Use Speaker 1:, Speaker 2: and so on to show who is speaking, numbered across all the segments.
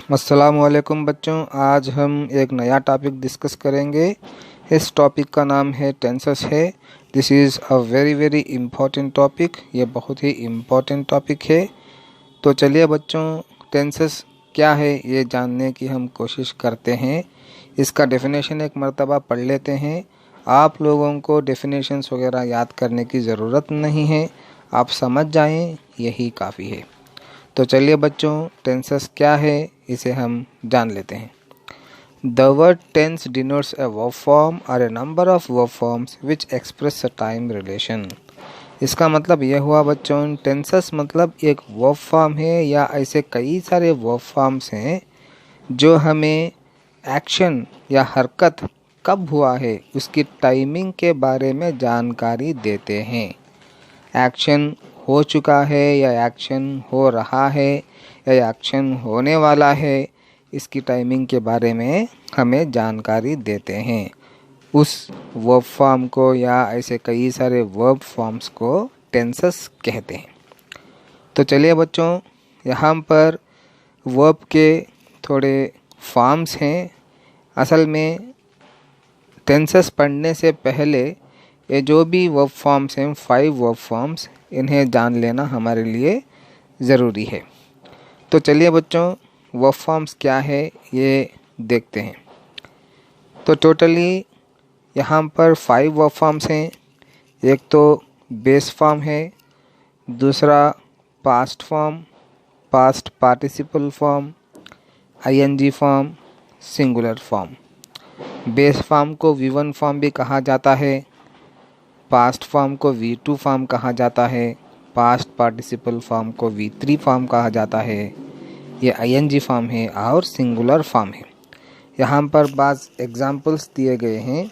Speaker 1: अस्सलामुअलैकुम बच्चों, आज हम एक नया टॉपिक डिस्कस करेंगे। इस टॉपिक का नाम है टेंसेस है। This is a very important topic. ये बहुत ही इम्पोर्टेंट टॉपिक है। तो चलिए बच्चों, टेंसेस क्या है ये जानने की हम कोशिश करते हैं। इसका डेफिनेशन एक मर्तबा पढ़ लेते हैं। आप लोगों को डेफिनेशंस वगैरह याद करने की ज़रूरत नहीं है, आप समझ जाएं यही काफ़ी है। तो चलिए बच्चों, टेंसेस क्या है इसे हम जान लेते हैं। The word tense denotes a verb form or a number of verb forms which express a time relation। इसका मतलब यह हुआ बच्चों, टेंसेस मतलब एक वर्ब फॉर्म है या ऐसे कई सारे वर्ब फॉर्म्स हैं जो हमें एक्शन या हरकत कब हुआ है उसकी टाइमिंग के बारे में जानकारी देते हैं। एक्शन हो चुका है या एक्शन हो रहा है या एक्शन होने वाला है, इसकी टाइमिंग के बारे में हमें जानकारी देते हैं। उस वर्ब फॉर्म को या ऐसे कई सारे वर्ब फॉर्म्स को टेंसेस कहते हैं। तो चलिए बच्चों, यहाँ पर वर्ब के थोड़े फॉर्म्स हैं। असल में टेंसेस पढ़ने से पहले ये जो भी वर्ब फॉर्म्स हैं, 5 वर्ब फॉर्म्स, इन्हें जान लेना हमारे लिए ज़रूरी है। तो चलिए बच्चों, वर्ब फॉर्म्स क्या है ये देखते हैं। तो टोटली यहाँ पर 5 वर्ब फॉर्म्स हैं। एक तो बेस फॉर्म है, दूसरा past form, past participle form, ING form, singular form. Base form को V1 फॉर्म भी कहा जाता है, पास्ट फॉर्म को V2 फॉर्म कहा जाता है, पास्ट पार्टिसिपल फॉर्म को V3 फॉर्म कहा जाता है। ये आईएनजी फॉर्म है और सिंगुलर फॉर्म है। यहाँ पर बाज़ एग्जाम्पल्स दिए गए हैं।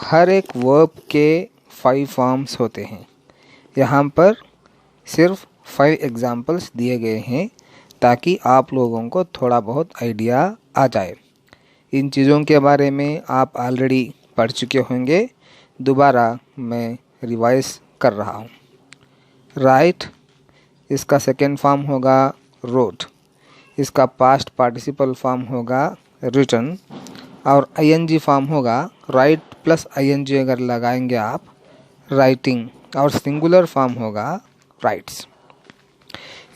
Speaker 1: हर एक वर्ब के 5 फॉर्म्स होते हैं। यहाँ पर सिर्फ 5 एग्जाम्पल्स दिए गए हैं ताकि आप लोगों को थोड़ा बहुत आइडिया आ जाए। इन चीज़ों के बारे में आप ऑलरेडी पढ़ चुके होंगे, दोबारा मैं रिवाइज कर रहा हूँ। राइट, इसका सेकेंड फॉर्म होगा रोट, इसका पास्ट पार्टिसिपल फॉर्म होगा रिटन, और आईएनजी फॉर्म होगा राइट प्लस आईएनजी अगर लगाएंगे आप, राइटिंग, और सिंगुलर फॉर्म होगा राइट्स।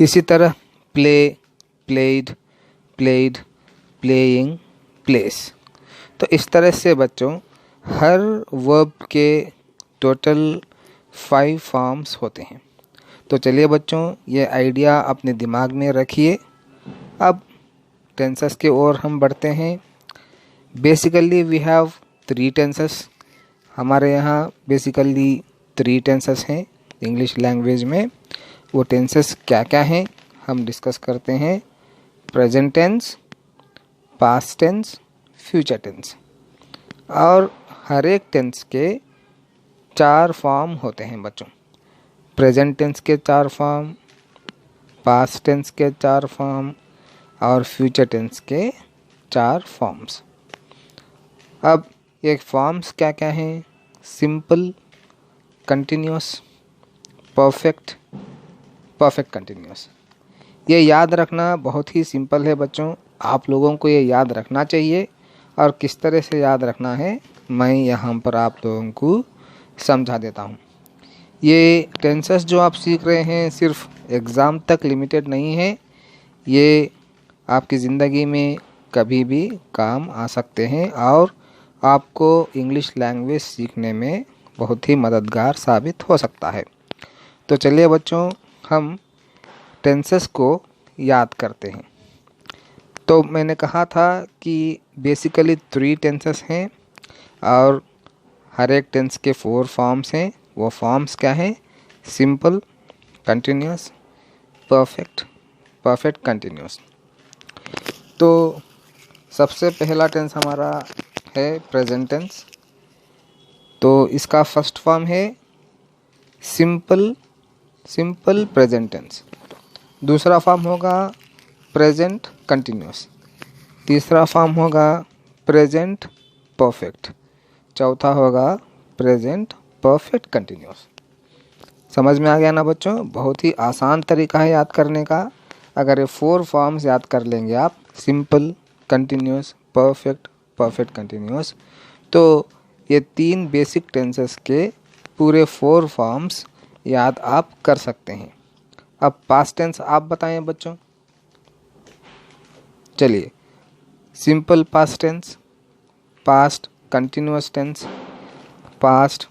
Speaker 1: इसी तरह play, played, played, playing, place. तो इस तरह से बच्चों हर वर्ब के टोटल 5 फॉर्म्स होते हैं। तो चलिए बच्चों, ये आइडिया अपने दिमाग में रखिए। अब टेंसेस के ओर हम बढ़ते हैं। Basically we have 3 tenses. हमारे यहाँ बेसिकली 3 टेंसेस हैं इंग्लिश लैंग्वेज में। वो टेंसेस क्या क्या हैं हम डिस्कस करते हैं। Present tense, past tense, future tense. और हर एक टेंस के 4 फॉर्म होते हैं बच्चों। प्रेजेंट टेंस के 4 फॉर्म, पास्ट टेंस के 4 फॉर्म और फ्यूचर टेंस के 4 फॉर्म्स। अब ये फॉर्म्स क्या क्या हैं? Simple, continuous, perfect, perfect continuous. ये याद रखना बहुत ही सिंपल है बच्चों। आप लोगों को ये याद रखना चाहिए, और किस तरह से याद रखना है मैं यहाँ पर आप लोगों को समझा देता हूँ। ये टेंसेस जो आप सीख रहे हैं सिर्फ एग्ज़ाम तक लिमिटेड नहीं है। ये आपकी ज़िंदगी में कभी भी काम आ सकते हैं और आपको इंग्लिश लैंग्वेज सीखने में बहुत ही मददगार साबित हो सकता है। तो चलिए बच्चों, हम टेंसेस को याद करते हैं। तो मैंने कहा था कि बेसिकली 3 टेंसेस हैं और हर एक टेंस के 4 फॉर्म्स हैं। वो फॉर्म्स क्या हैं? Simple, continuous, perfect, perfect continuous. तो सबसे पहला टेंस हमारा है प्रेजेंट टेंस। तो इसका फर्स्ट फॉर्म है सिंपल, सिंपल प्रेजेंट टेंस। दूसरा फॉर्म होगा प्रेजेंट कंटिन्यूस। तीसरा फॉर्म होगा प्रेजेंट परफेक्ट। चौथा होगा प्रेजेंट परफेक्ट कंटिन्यूस। समझ में आ गया ना बच्चों? बहुत ही आसान तरीका है याद करने का। अगर ये 4 फॉर्म्स याद कर लेंगे आप, simple, continuous, perfect, perfect continuous, तो ये 3 बेसिक टेंसेस के पूरे 4 फॉर्म्स याद आप कर सकते हैं। अब पास्ट टेंस आप बताएं बच्चों। चलिए, simple past tense, past continuous tense, past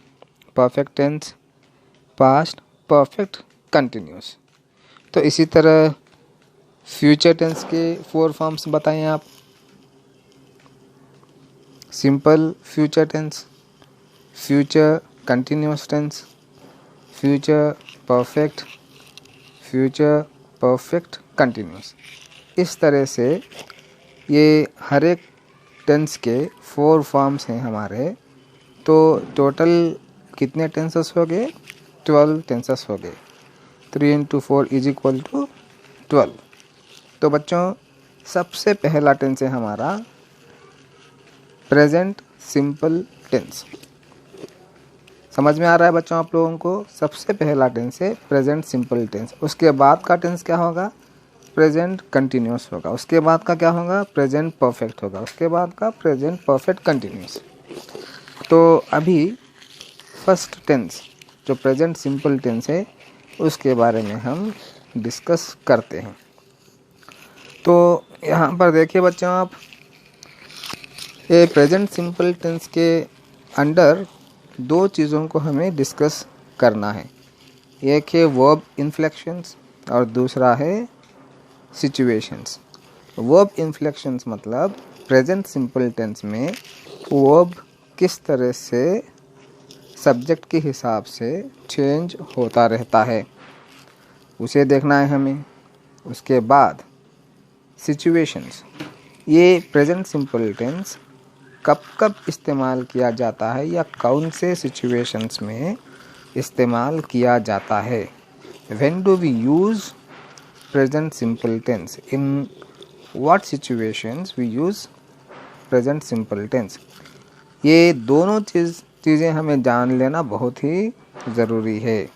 Speaker 1: perfect tense, past perfect continuous. तो इसी तरह फ्यूचर टेंस के 4 फॉर्म्स बताएं आप। Simple future tense, future continuous tense, future perfect, future perfect continuous. इस तरह से ये हर एक टेंस के 4 फॉर्म्स हैं हमारे। तो टोटल कितने टेंसेस हो गए? 12 टेंसेस हो गए। 3 × 4 = 12। तो बच्चों, सबसे पहला टेंस है हमारा प्रेजेंट सिंपल टेंस। समझ में आ रहा है बच्चों आप लोगों को? सबसे पहला टेंस है प्रेजेंट सिंपल टेंस। उसके बाद का टेंस क्या होगा? प्रेजेंट कंटिन्यूस होगा। उसके बाद का क्या होगा? प्रेजेंट परफेक्ट होगा। उसके बाद का प्रेजेंट परफेक्ट कंटिन्यूस। तो अभी फर्स्ट टेंस जो प्रेजेंट सिंपल टेंस है उसके बारे में हम डिस्कस करते हैं। तो यहाँ पर देखिए बच्चों आप, ये प्रेजेंट सिंपल टेंस के अंडर 2 चीज़ों को हमें डिस्कस करना है। एक है वर्ब इन्फ्लेक्शंस और दूसरा है सिचुएशंस। वर्ब इन्फ्लेक्शंस मतलब प्रेजेंट सिंपल टेंस में वर्ब किस तरह से सब्जेक्ट के हिसाब से चेंज होता रहता है, उसे देखना है हमें। उसके बाद सिचुएशंस, ये प्रेजेंट सिंपल टेंस कब कब इस्तेमाल किया जाता है या कौन से सिचुएशंस में इस्तेमाल किया जाता है। When do we use present simple tense, in what situations we use present simple tense. ये दोनों चीज़ें हमें जान लेना बहुत ही ज़रूरी है।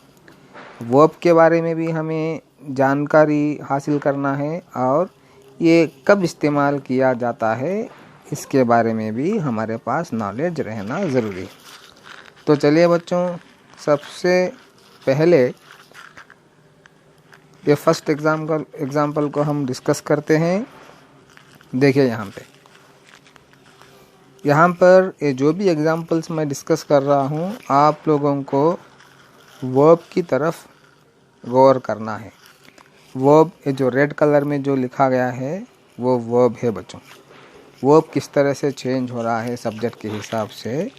Speaker 1: वर्ब के बारे में भी हमें जानकारी हासिल करना है और ये कब इस्तेमाल किया जाता है इसके बारे में भी हमारे पास नॉलेज रहना ज़रूरी है। तो चलिए बच्चों, सबसे पहले ये फर्स्ट एग्जाम्पल को हम डिस्कस करते हैं। देखिए यहाँ पर ये जो भी एग्जाम्पल्स मैं डिस्कस कर रहा हूँ, आप लोगों को वर्ब की तरफ गौर करना है। वर्ब, ये जो रेड कलर में जो लिखा गया है वो वर्ब है बच्चों। वर्ब किस तरह से चेंज हो रहा है सब्जेक्ट के हिसाब से,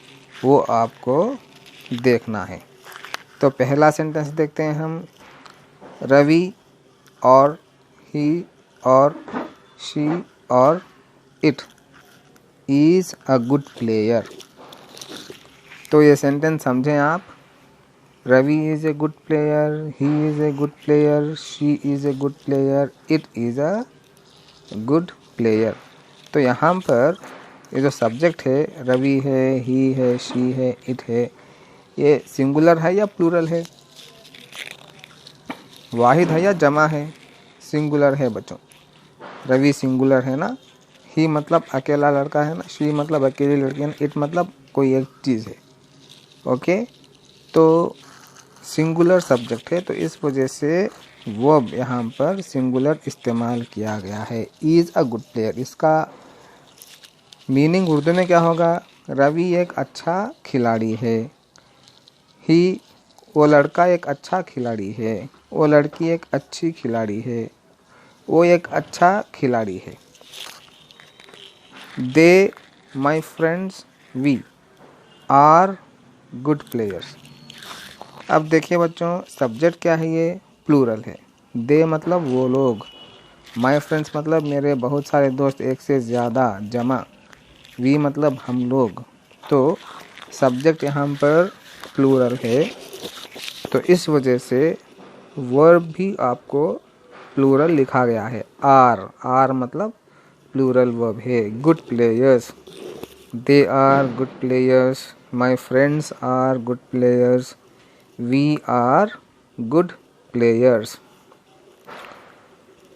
Speaker 1: वो आपको देखना है। तो पहला सेंटेंस देखते हैं हम। रवि और ही और शी और it is a good player. तो ये सेंटेंस समझें आप। Ravi is a good player, he is a good player, she is a good player, it is a good player. तो यहाँ पर ये जो सब्जेक्ट है, रवि है, ही है, शी है, इट है, ये सिंगुलर है या प्लूरल है? वाहिद है या जमा है? सिंगुलर है बच्चों। रवि सिंगुलर है ना, ही मतलब अकेला लड़का है ना, शी मतलब अकेली लड़की है ना, इट मतलब कोई एक चीज़ है। ओके, तो सिंगुलर सब्जेक्ट है, तो इस वजह से वर्ब यहाँ पर सिंगुलर इस्तेमाल किया गया है। इज़ अ गुड प्लेयर, इसका मीनिंग उर्दू में क्या होगा? रवि एक अच्छा खिलाड़ी है, ही वो लड़का एक अच्छा खिलाड़ी है, वो लड़की एक अच्छी खिलाड़ी है, वो एक अच्छा खिलाड़ी है। They my friends we are good players. अब देखिए बच्चों, सब्जेक्ट क्या है? ये प्लूरल है। दे मतलब वो लोग, माई फ्रेंड्स मतलब मेरे बहुत सारे दोस्त, एक से ज़्यादा, जमा, वी मतलब हम लोग। तो सब्जेक्ट यहाँ पर प्लूरल है, तो इस वजह से वर्ब भी आपको प्लूरल लिखा गया है। आर मतलब प्लूरल वर्ब है। Good players, they are good players, my friends are good players, we are good players.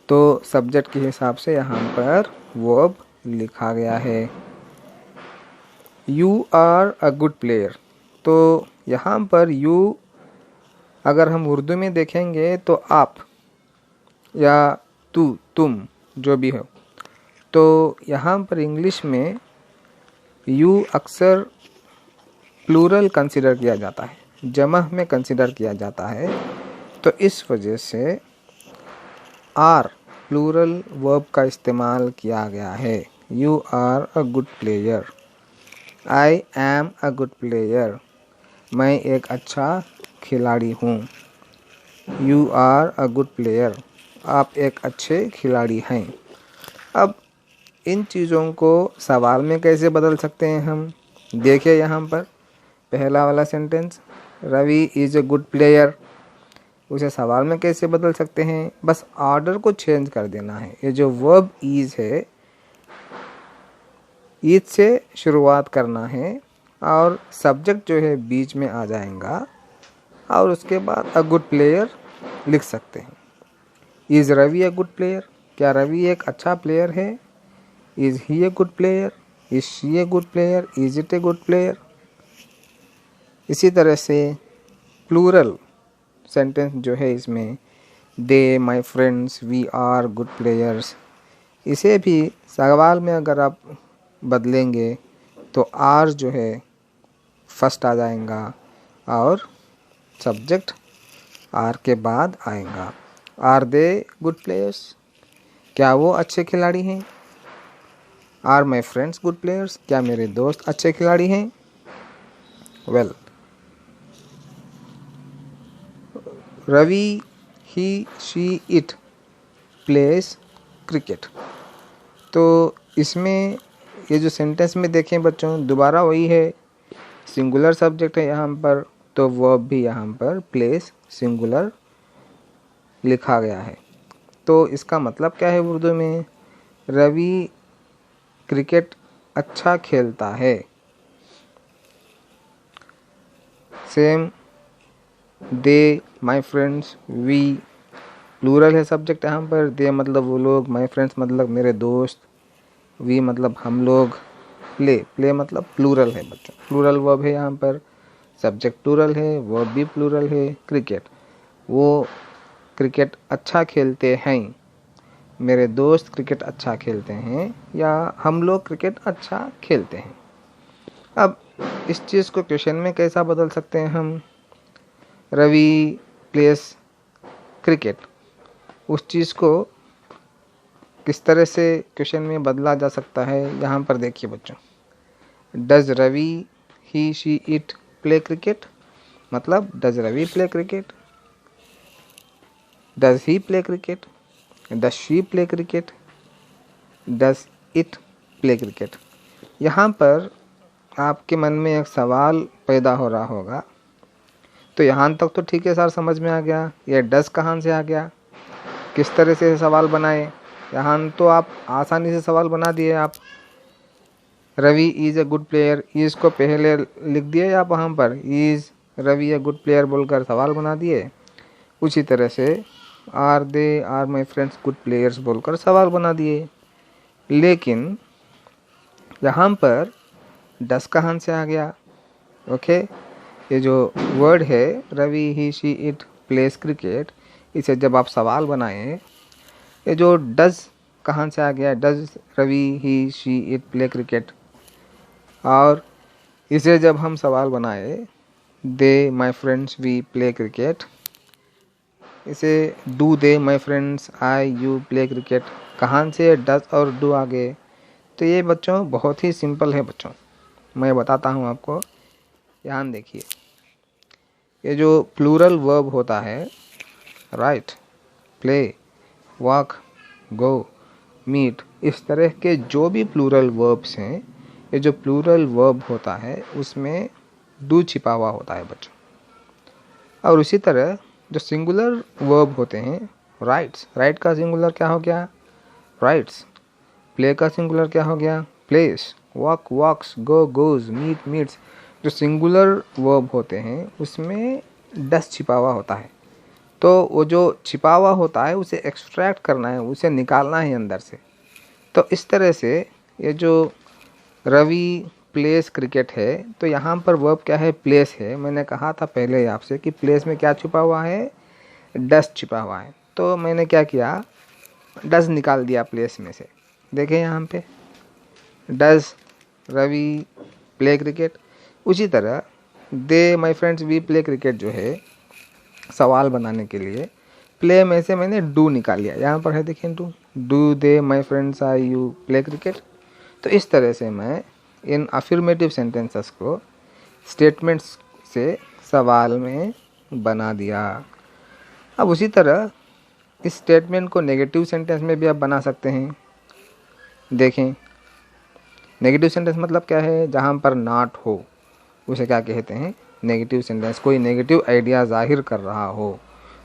Speaker 1: तो सब्जेक्ट के हिसाब से यहाँ पर वर्ब लिखा गया है। You are a good player, तो यहाँ पर यू अगर हम उर्दू में देखेंगे तो आप या तुम जो भी हो, तो यहाँ पर इंग्लिश में यू अक्सर प्लूरल कंसिडर किया जाता है, जमा में कंसिडर किया जाता है। तो इस वजह से आर प्लूरल वर्ब का इस्तेमाल किया गया है। You are a good player, I am a good player, मैं एक अच्छा खिलाड़ी हूँ। You are a good player, आप एक अच्छे खिलाड़ी हैं। अब इन चीज़ों को सवाल में कैसे बदल सकते हैं हम? देखिए यहाँ पर पहला वाला sentence, Ravi is a good player, उसे सवाल में कैसे बदल सकते हैं? बस ऑर्डर को चेंज कर देना है। ये जो वर्ब इज़ है, ईज से शुरुआत करना है और सब्जेक्ट जो है बीच में आ जाएगा और उसके बाद अ गुड प्लेयर लिख सकते हैं। Is Ravi a good player, क्या रवि एक अच्छा प्लेयर है? Is he a good player, is she a good player, is it a good player. इसी तरह से प्लूरल सेंटेंस जो है इसमें they, my friends, we are good players, इसे भी सवाल में अगर आप बदलेंगे तो आर जो है फर्स्ट आ जाएगा और सब्जेक्ट आर के बाद आएगा। आर दे गुड प्लेयर्स, क्या वो अच्छे खिलाड़ी हैं? Are my friends good players, क्या मेरे दोस्त अच्छे खिलाड़ी हैं? Well, Ravi, he, she, it plays cricket. तो इसमें ये जो सेंटेंस में देखें बच्चों, दोबारा वही है, सिंगुलर सब्जेक्ट है यहाँ पर, तो वर्ब भी यहाँ पर प्लेस सिंगुलर लिखा गया है। तो इसका मतलब क्या है उर्दू में? रवि क्रिकेट अच्छा खेलता है। Same, they, my friends, we, plural है सब्जेक्ट यहाँ पर, दे मतलब वो लोग, माय फ्रेंड्स मतलब मेरे दोस्त, वी मतलब हम लोग, प्ले मतलब प्लूरल है बच्चों, प्लूरल वर्ब है यहाँ पर, सब्जेक्ट प्लूरल है, वर्ब भी प्लूरल है। क्रिकेट, वो क्रिकेट अच्छा खेलते हैं, मेरे दोस्त क्रिकेट अच्छा खेलते हैं, या हम लोग क्रिकेट अच्छा खेलते हैं। अब इस चीज़ को क्वेश्चन में कैसा बदल सकते हैं हम? रवि प्लेस क्रिकेट, उस चीज़ को किस तरह से क्वेश्चन में बदला जा सकता है? यहाँ पर देखिए बच्चों, does Ravi, he, she, it play cricket, मतलब does Ravi play cricket, does he play cricket, does she play cricket, does it play cricket. यहाँ पर आपके मन में एक सवाल पैदा हो रहा होगा, तो यहाँ तक तो ठीक है सर, समझ में आ गया, ये डज कहाँ से आ गया, किस तरह से सवाल बनाए? यहाँ तो आप आसानी से सवाल बना दिए। आप Ravi is a good player, is को पहले लिख दिए आप वहाँ पर, is Ravi a good player बोलकर सवाल बना दिए। उसी तरह से are they, are my friends good players बोलकर सवाल बना दिए। लेकिन यहाँ पर डस कहाँ से आ गया? ओके, ये जो वर्ड है Ravi, he, she, it plays cricket, इसे जब आप सवाल बनाएं, ये जो डज कहाँ से आ गया? Does Ravi, he, she, it play cricket, और इसे जब हम सवाल बनाए they, my friends, we play cricket, इसे do they, my friends, I, you play cricket, कहाँ से डज और डू आ गए? तो ये बच्चों बहुत ही सिंपल है बच्चों, मैं बताता हूँ आपको। ध्यान देखिए, ये जो प्लूरल वर्ब होता है, राइट, प्ले, वॉक, गो, मीट, इस तरह के जो भी प्लूरल वर्ब्स हैं, ये जो प्लूरल वर्ब होता है उसमें डू छिपा हुआ होता है बच्चों। और उसी तरह जो सिंगुलर वर्ब होते हैं, राइट्स, राइट का सिंगुलर क्या हो गया? राइट्स। प्ले का सिंगुलर क्या हो गया? प्लेस। वॉक, वॉक्स, गो, गोज, मीट, मीट्स। जो सिंगुलर वर्ब होते हैं उसमें डस छिपा हुआ होता है। तो वो जो छिपा हुआ होता है उसे एक्सट्रैक्ट करना है, उसे निकालना है अंदर से। तो इस तरह से ये जो रवि प्लेस क्रिकेट है, तो यहाँ पर वर्ब क्या है, प्लेस है। मैंने कहा था पहले ही आपसे कि प्लेस में क्या छुपा हुआ है, डस छिपा हुआ है। तो मैंने क्या किया, डस निकाल दिया प्लेस में से। देखें यहाँ पे डस रवि प्ले क्रिकेट। उसी तरह they my friends we play cricket जो है, सवाल बनाने के लिए प्ले में से मैंने डू निकाल लिया। यहाँ पर है देखिए do they my friends are you play cricket. तो इस तरह से मैं इन अफर्मेटिव सेंटेंसेस को स्टेटमेंट्स से सवाल में बना दिया। अब उसी तरह इस स्टेटमेंट को नेगेटिव सेंटेंस में भी आप बना सकते हैं। देखें नेगेटिव सेंटेंस मतलब क्या है, जहाँ पर नॉट हो उसे क्या कहते हैं, नेगेटिव सेंटेंस। कोई नेगेटिव आइडिया जाहिर कर रहा हो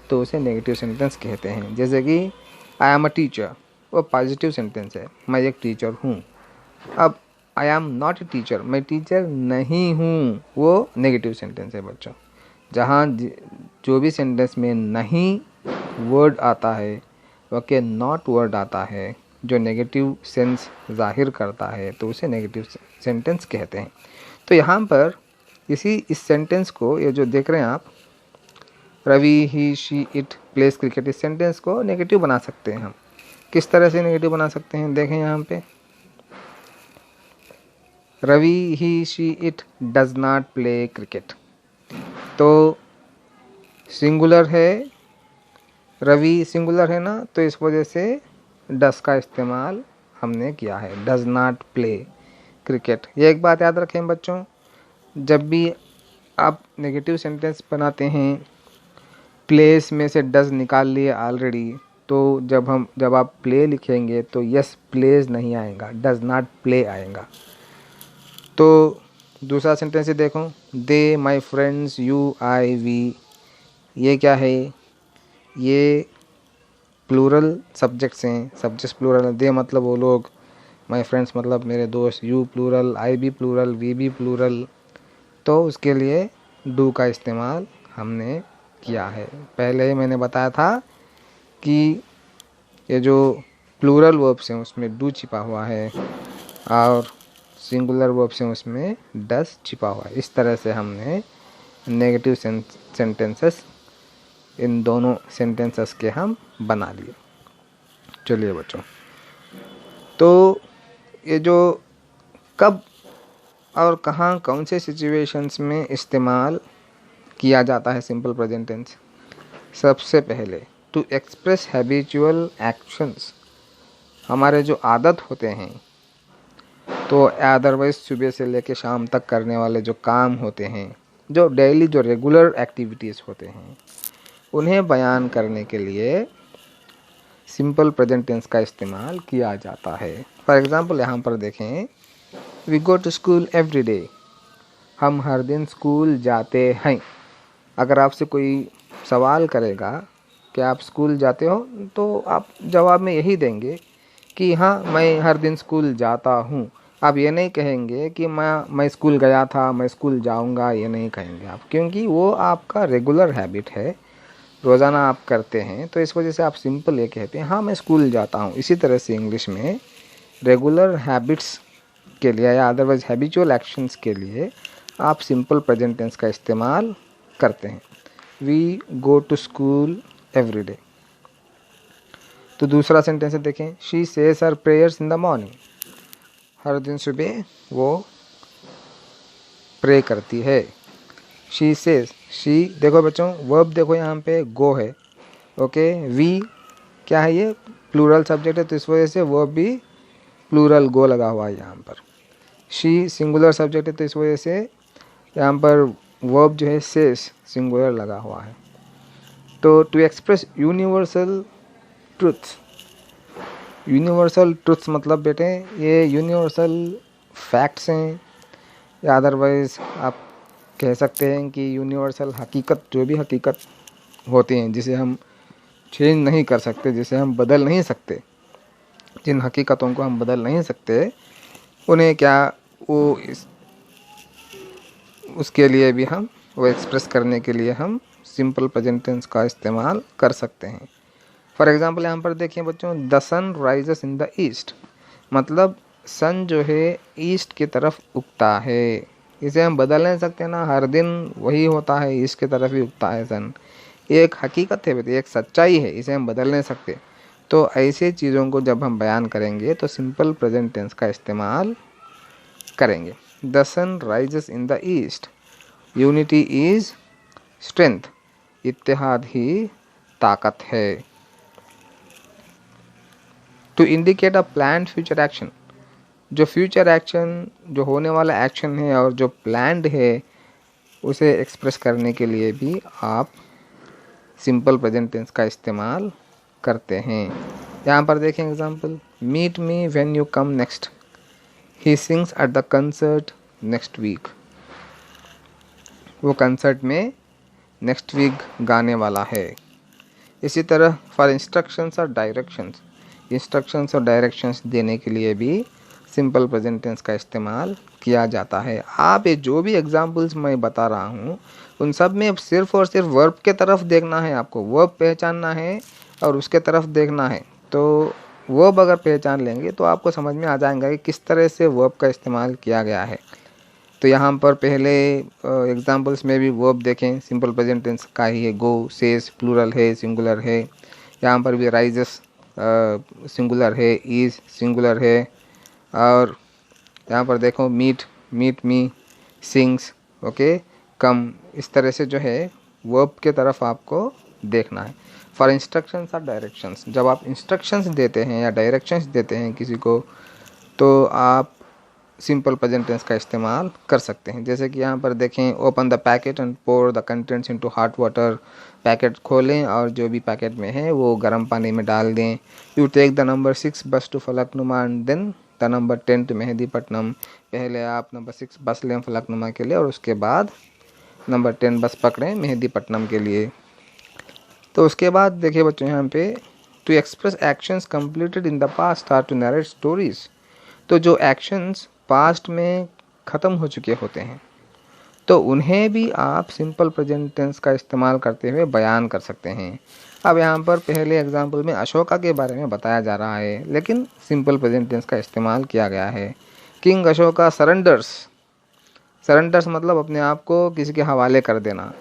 Speaker 1: तो उसे नेगेटिव सेंटेंस कहते हैं। जैसे कि आई एम अ टीचर, वो पॉजिटिव सेंटेंस है, मैं एक टीचर हूँ। अब I am not a teacher, मैं टीचर नहीं हूँ, वो नेगेटिव सेंटेंस है बच्चों। जहाँ जो भी सेंटेंस में नहीं वर्ड आता है, ओके नॉट वर्ड आता है जो नेगेटिव सेंस जाहिर करता है, तो उसे नेगेटिव सेंटेंस कहते हैं। तो यहाँ पर इस सेंटेंस को, ये जो देख रहे हैं आप, Ravi he she it plays cricket, इस सेंटेंस को नेगेटिव बना सकते हैं हम। किस तरह से नेगेटिव बना सकते हैं, देखें यहाँ पे Ravi he she it does not play cricket. तो सिंगुलर है, रवि सिंगुलर है ना, तो इस वजह से डस का इस्तेमाल हमने किया है, डज नॉट प्ले क्रिकेट। ये एक बात याद रखें बच्चों, जब भी आप नेगेटिव सेंटेंस बनाते हैं, प्लेस में से डज निकाल लिए ऑलरेडी, तो जब आप प्ले लिखेंगे तो यस प्लेज नहीं आएगा, डज नॉट प्ले आएगा। तो दूसरा सेंटेंस ही देखो, they my friends you I we, ये क्या है, ये प्लूरल सब्जेक्ट्स हैं, सब्जेक्ट्स प्लूरल है। दे मतलब वो लोग, माय फ्रेंड्स मतलब मेरे दोस्त, यू प्लूरल, आई भी प्लूरल, वी भी प्लूरल। तो उसके लिए डू का इस्तेमाल हमने किया है। पहले ही मैंने बताया था कि ये जो प्लूरल वर्ब्स हैं उसमें डू छिपा हुआ है और सिंगुलर वर्ब्स हैं उसमें डस छिपा हुआ है। इस तरह से हमने नेगेटिव सेंटेंसेस, इन दोनों सेंटेंसेस के हम बना लिए। चलिए बच्चों, तो ये जो कब और कहाँ कौन से सिचुएशंस में इस्तेमाल किया जाता है सिंपल प्रेजेंट टेंस, सबसे पहले टू एक्सप्रेस हैबिचुअल एक्शंस, हमारे जो आदत होते हैं, तो अदरवाइज सुबह से लेकर शाम तक करने वाले जो काम होते हैं, जो डेली जो रेगुलर एक्टिविटीज़ होते हैं, उन्हें बयान करने के लिए सिंपल प्रेजेंट टेंस का इस्तेमाल किया जाता है। फॉर एग्ज़ाम्पल यहाँ पर देखें, we go to school every day, हम हर दिन स्कूल जाते हैं। अगर आपसे कोई सवाल करेगा कि आप स्कूल जाते हो, तो आप जवाब में यही देंगे कि हाँ मैं हर दिन स्कूल जाता हूँ। आप ये नहीं कहेंगे कि मैं स्कूल गया था, मैं स्कूल जाऊँगा, ये नहीं कहेंगे आप, क्योंकि वो आपका रेगुलर हैबिट है, रोज़ाना आप करते हैं। तो इस वजह से आप सिंपल ये कहते हैं हाँ मैं स्कूल जाता हूँ। इसी तरह से इंग्लिश में रेगुलर हैबिट्स के लिए या अदरवाइज हैबिचुअल एक्शंस के लिए आप सिंपल प्रेजेंट टेंस का इस्तेमाल करते हैं। We go to school every day. तो दूसरा सेंटेंस देखें, she says her prayers in the morning, हर दिन सुबह वो प्रे करती है। शी सेज, शी देखो बच्चों वर्ब देखो यहाँ पे गो है, ओके। वी क्या है, ये प्लूरल सब्जेक्ट है, तो इस वजह से वर्ब भी प्लूरल गो लगा हुआ है यहाँ पर। शी सिंगुलर सब्जेक्ट है, तो इस वजह से यहाँ पर वर्ब जो है सेज सिंगुलर लगा हुआ है। तो to express universal truths, universal truths मतलब बेटे ये यूनिवर्सल फैक्ट्स हैं, या अदरवाइज आप कह सकते हैं कि यूनिवर्सल हकीकत, जो भी हकीकत होती हैं जिसे हम चेंज नहीं कर सकते, जिसे हम बदल नहीं सकते, जिन हकीकतों को हम बदल नहीं सकते, उन्हें क्या उसके लिए भी हम वो एक्सप्रेस करने के लिए हम सिंपल प्रेजेंट टेंस का इस्तेमाल कर सकते हैं। फॉर एग्जांपल यहाँ पर देखिए बच्चों, the sun rises in the east, मतलब सन जो है ईस्ट की तरफ उगता है। इसे हम बदल नहीं सकते ना, हर दिन वही होता है, ईस्ट की तरफ ही उगता है सन। ये एक हकीकत है, एक सच्चाई है, इसे हम बदल नहीं सकते। तो ऐसे चीज़ों को जब हम बयान करेंगे तो सिंपल प्रेजेंट टेंस का इस्तेमाल करेंगे। The sun rises in the east, unity is strength, इत्तेहाद ही ताकत है। To indicate a planned future action, जो फ्यूचर एक्शन, जो होने वाला एक्शन है और जो प्लान्ड है उसे एक्सप्रेस करने के लिए भी आप सिंपल प्रेजेंट टेंस का इस्तेमाल करते हैं। यहाँ पर देखें example, meet me when you come next, he sings at the concert next week, वो कंसर्ट में नेक्स्ट वीक गाने वाला है। इसी तरह फॉर इंस्ट्रक्शंस और डायरेक्शंस, इंस्ट्रक्शंस और डायरेक्शंस देने के लिए भी सिंपल प्रेजेंट टेंस का इस्तेमाल किया जाता है। आप ये जो भी एग्जांपल्स मैं बता रहा हूँ उन सब में सिर्फ और सिर्फ वर्ब के तरफ देखना है, आपको वर्ब पहचानना है और उसके तरफ देखना है। तो वर्ब अगर पहचान लेंगे तो आपको समझ में आ जाएगा कि किस तरह से वर्ब का इस्तेमाल किया गया है। तो यहाँ पर पहले एग्जांपल्स में भी वर्ब देखें, सिंपल प्रेजेंट टेंस का ही है। गो, सेज प्लूरल है, सिंगुलर है। यहाँ पर भी राइजेस सिंगुलर है, इज सिंगुलर है। और यहाँ पर देखो meet, meet me, sings, okay, come. इस तरह से जो है वर्ब के तरफ आपको देखना है। फॉर इंस्ट्रक्शंस और डायरेक्शंस, जब आप इंस्ट्रक्शंस देते हैं या डायरेक्शंस देते हैं किसी को तो आप सिंपल प्रेजेंट टेंस का इस्तेमाल कर सकते हैं। जैसे कि यहाँ पर देखें, open the packet and pour the contents into hot water, packet खोलें और जो भी पैकेट में है वो गर्म पानी में डाल दें। You take the number 6 bus to Falaknuma and then the number 10 to Mehdipatnam, पहले आप नंबर 6 बस लें फलकनुमा के लिए और उसके बाद नंबर 10 बस पकड़ें मेहदीपट्टनम के लिए। तो उसके बाद देखिए बच्चों यहाँ पे, to express actions completed in the past or to narrate stories, तो जो एक्शंस पास्ट में ख़त्म हो चुके होते हैं तो उन्हें भी आप सिंपल प्रेजेंट टेंस का इस्तेमाल करते हुए बयान कर सकते हैं। अब यहाँ पर पहले एग्जांपल में अशोका के बारे में बताया जा रहा है लेकिन सिंपल प्रेजेंट टेंस का इस्तेमाल किया गया है। किंग अशोका सरेंडर्स, सरेंडर्स मतलब अपने आप को किसी के हवाले कर देना।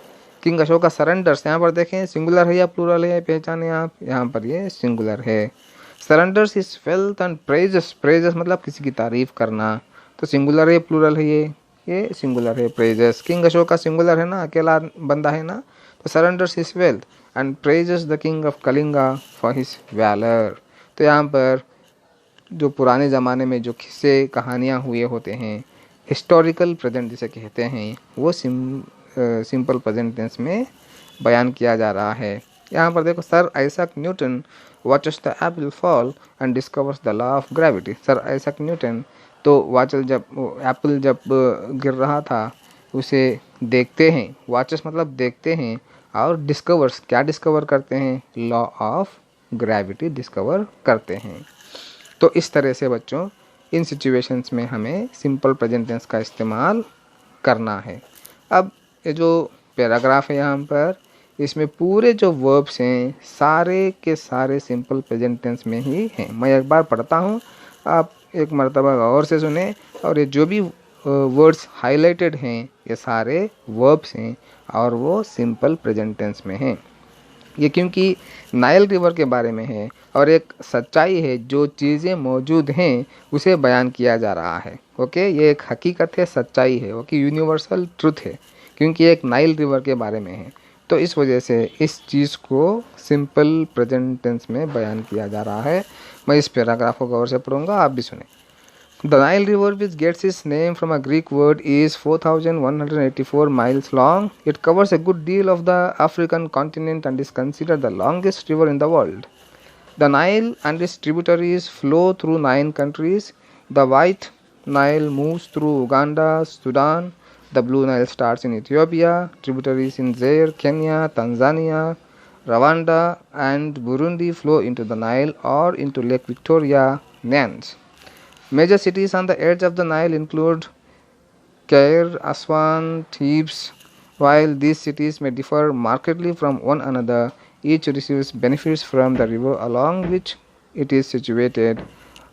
Speaker 1: किंग अशोका सरेंडर्स, यहाँ पर देखें सिंगुलर है या प्लूरल है, पहचाने आप, यहाँ पर ये सिंगुलर है। Surrenders is wealth and praises, praises मतलब किसी की तारीफ करना, तो सिंगुलर है प्लूरल है, ये सिंगुलर है, प्रेजेस। किंग अशोका सिंगुलर है ना, अकेला बंदा है ना, तो surrenders his wealth and praises the king of Kalinga for his valour. तो यहाँ पर जो पुराने ज़माने में जो किस्से कहानियाँ हुए होते हैं, हिस्टोरिकल प्रेजेंट जिसे कहते हैं, वो सिंपल प्रेजेंट टेंस में बयान किया जा रहा है। यहाँ पर देखो, sir Isaac Newton watches the Apple fall and discovers the law of gravity. Sir Isaac Newton तो वाचल जब एप्पल जब गिर रहा था उसे देखते हैं, वाचस मतलब देखते हैं, और डिस्कवर्स क्या डिस्कवर करते हैं, लॉ ऑफ ग्रेविटी डिस्कवर करते हैं। तो इस तरह से बच्चों इन सिचुएशंस में हमें सिंपल प्रेजेंट टेंस का इस्तेमाल करना है। अब ये जो पैराग्राफ है यहाँ पर, इसमें पूरे जो वर्ब्स हैं सारे के सारे सिंपल प्रेजेंट टेंस में ही हैं। मैं एक बार पढ़ता हूँ, आप एक मर्तबा गौर से सुने, और ये जो भी वर्ड्स हाईलाइटेड हैं ये सारे वर्ब्स हैं और वो सिंपल प्रेजेंट टेंस में हैं। ये क्योंकि नाइल रिवर के बारे में है और एक सच्चाई है, जो चीज़ें मौजूद हैं उसे बयान किया जा रहा है। ओके, ये एक हकीकत है, सच्चाई है, ओके, यूनिवर्सल ट्रुथ है, क्योंकि एक नाइल रिवर के बारे में है। तो इस वजह से इस चीज़ को सिंपल प्रेजेंट टेंस में बयान किया जा रहा है। मैं इस पैराग्राफ को गौर से पढ़ूंगा, आप भी सुने। The Nile river which gets its name from a Greek word is 4,184 miles long. It covers a good deal of the African continent and is considered the longest river in the world. The Nile and its tributaries flow through 9 countries. The White Nile moves through Uganda, Sudan. The Blue Nile starts in Ethiopia. Tributaries in Zaire, Kenya, Tanzania, Rwanda and Burundi flow into the Nile or into Lake Victoria, Nance. Major cities on the edge of the Nile include Cairo, Aswan, Thebes, While these cities may differ markedly from one another, each receives benefits from the river along which it is situated.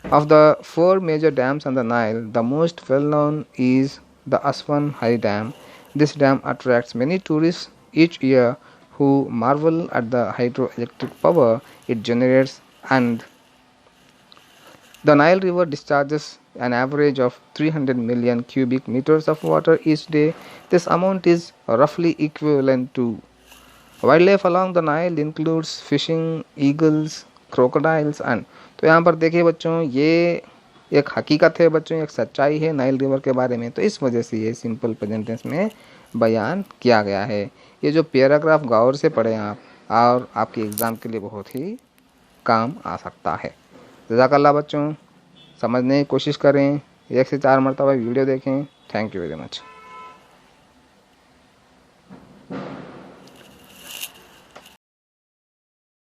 Speaker 1: Of the four major dams on the Nile, the most well known is the Aswan High Dam. This dam attracts many tourists each year who marvel at the hydroelectric power it generates, and the Nile River discharges an average of 300 million cubic meters of water each day. This amount is roughly equivalent to wildlife along the Nile includes fishing, eagles, crocodiles and तो यहाँ पर देखिए बच्चों, ये एक हकीकत है बच्चों, एक सच्चाई है नाइल रिवर के बारे में। तो इस वजह से ये सिंपल प्रेजेंट टेंस में बयान किया गया है। ये जो पैराग्राफ गौर से पढ़ें आप, और आपके एग्ज़ाम के लिए बहुत ही काम आ सकता है। जज़ाकल्लाह बच्चों, समझने की कोशिश करें, 1 से 4 मरतबा वीडियो देखें। Thank you very much.